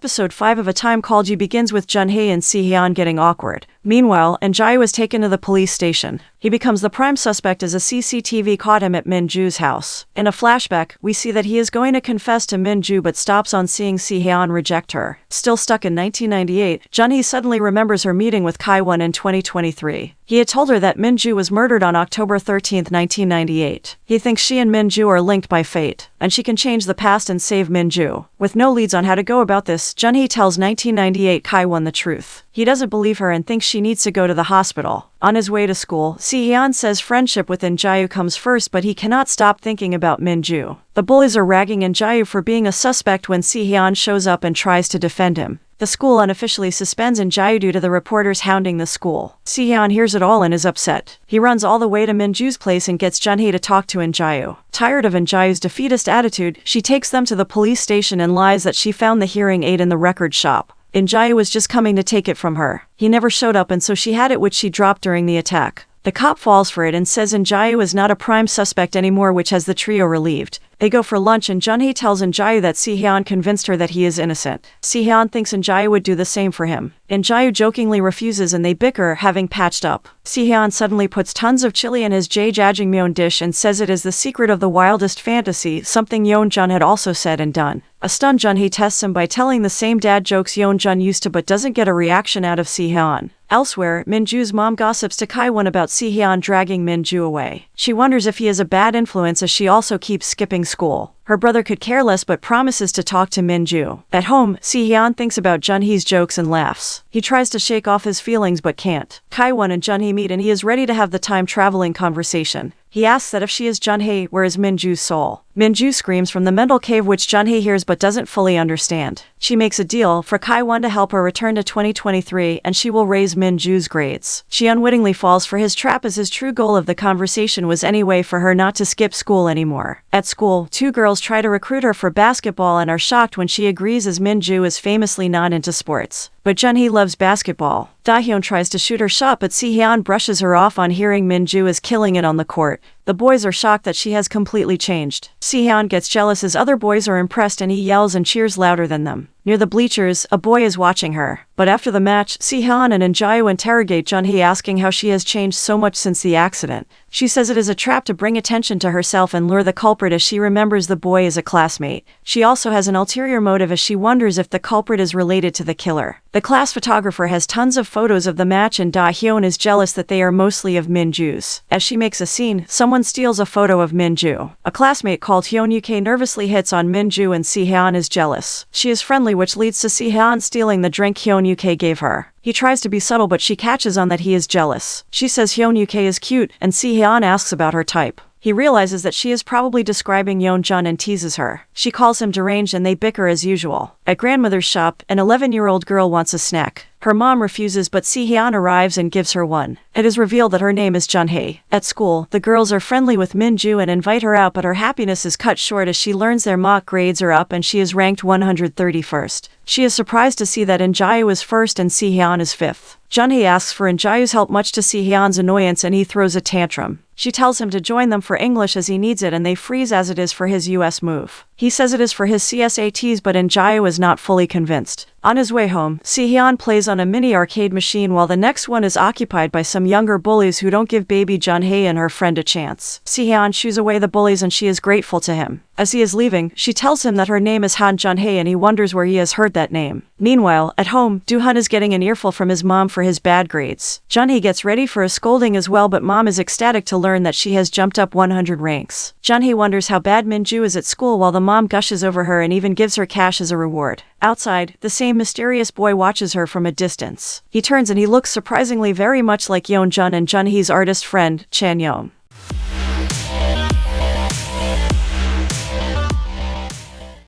Episode 5 of A Time Called You begins with Jun-hee and Si-hyun getting awkward. Meanwhile, Jae is taken to the police station. He becomes the prime suspect as a CCTV caught him at Min-ju's house. In a flashback, we see that he is going to confess to Min-ju but stops on seeing Si-hyun reject her. Still stuck in 1998, Jun-hee suddenly remembers her meeting with Kai-won in 2023. He had told her that Min-ju was murdered on October 13, 1998. He thinks she and Min-ju are linked by fate, and she can change the past and save Min-ju. With no leads on how to go about this, Jun-hee tells 1998 Kai-won the truth. He doesn't believe her and thinks she needs to go to the hospital. On his way to school, Si-hyun says friendship with Jae comes first, but he cannot stop thinking about Min-ju. The bullies are ragging Jae for being a suspect when Si-hyun shows up and tries to defend him. The school unofficially suspends Jae due to the reporters hounding the school. Si-hyun hears it all and is upset. He runs all the way to Min-ju's place and gets Jun-hee to talk to Jae. Tired of Jae's defeatist attitude, she takes them to the police station and lies that she found the hearing aid in the record shop. Jae was just coming to take it from her. He never showed up and so she had it, which she dropped during the attack. The cop falls for it and says Jae is not a prime suspect anymore, which has the trio relieved. They go for lunch and Jun-hee tells Jae that Si-hyun convinced her that he is innocent. Si-hyun thinks Jae would do the same for him. Jae jokingly refuses and they bicker, having patched up. Si-hyun suddenly puts tons of chili in his jjajangmyeon dish and says it is the secret of the wildest fantasy, something Yeon-jun had also said and done. A stunned Jun-hee tests him by telling the same dad jokes Yeon-jun used to but doesn't get a reaction out of Si-hyun. Elsewhere, Min-ju's mom gossips to Kai-won about Si-hyun dragging Min-ju away. She wonders if he is a bad influence as she also keeps skipping school. Her brother could care less but promises to talk to Min-ju. At home, Si-hyun thinks about Jun-hee's jokes and laughs. He tries to shake off his feelings but can't. Kai-won and Jun-hee meet and he is ready to have the time-traveling conversation. He asks that if she is Jun-hee, where is Min-ju's soul? Min-ju screams from the mental cave, which Jun-hee hears but doesn't fully understand. She makes a deal for Kai-won to help her return to 2023 and she will raise Min-ju's grades. She unwittingly falls for his trap as his true goal of the conversation was anyway for her not to skip school anymore. At school, two girls try to recruit her for basketball and are shocked when she agrees as Min-ju is famously not into sports. But Jun-hee loves basketball. Da-hyun tries to shoot her shot but Si-hyun brushes her off on hearing Min-ju is killing it on the court. The boys are shocked that she has completely changed. Si-hyun gets jealous as other boys are impressed and he yells and cheers louder than them. Near the bleachers, a boy is watching her. But after the match, Si-hyun and Jae interrogate Jun-hee asking how she has changed so much since the accident. She says it is a trap to bring attention to herself and lure the culprit as she remembers the boy is a classmate. She also has an ulterior motive as she wonders if the culprit is related to the killer. The class photographer has tons of photos of the match and Da-hyun is jealous that they are mostly of Min-ju's. As she makes a scene, someone steals a photo of Min-ju. A classmate called Hyun-uk nervously hits on Min-ju and Si-hyun is jealous. She is friendly, which leads to Si-hyun stealing the drink Hyun-uk gave her. He tries to be subtle but she catches on that he is jealous. She says Hyun-uk is cute and Si-hyun asks about her type. He realizes that she is probably describing Yeon-jun and teases her. She calls him deranged and they bicker as usual. At grandmother's shop, an 11-year-old girl wants a snack. Her mom refuses but Si-hyun arrives and gives her one. It is revealed that her name is Jun-hee. At school, the girls are friendly with Min-ju and invite her out but her happiness is cut short as she learns their mock grades are up and she is ranked 131st. She is surprised to see that Jae is first and Si-hyun is fifth. Jun-hee asks for Jae's help much to Si-hyun's annoyance and he throws a tantrum. She tells him to join them for English as he needs it and they freeze as it is for his US move. He says it is for his CSATs but Jae is not fully convinced. On his way home, Si-hyun plays on a mini arcade machine while the next one is occupied by some younger bullies who don't give baby Jun-hee and her friend a chance. Si-hyun shoos away the bullies and she is grateful to him. As he is leaving, she tells him that her name is Han Jun-hee and he wonders where he has heard that name. Meanwhile, at home, Do-hun is getting an earful from his mom for his bad grades. Jun-hee gets ready for a scolding as well but mom is ecstatic to learn that she has jumped up 100 ranks. Jun-hee wonders how bad Min-ju is at school while the mom gushes over her and even gives her cash as a reward. Outside, the same mysterious boy watches her from a distance. He turns and he looks surprisingly very much like Yeon-jun and Jun-hee's artist friend, Chan-young.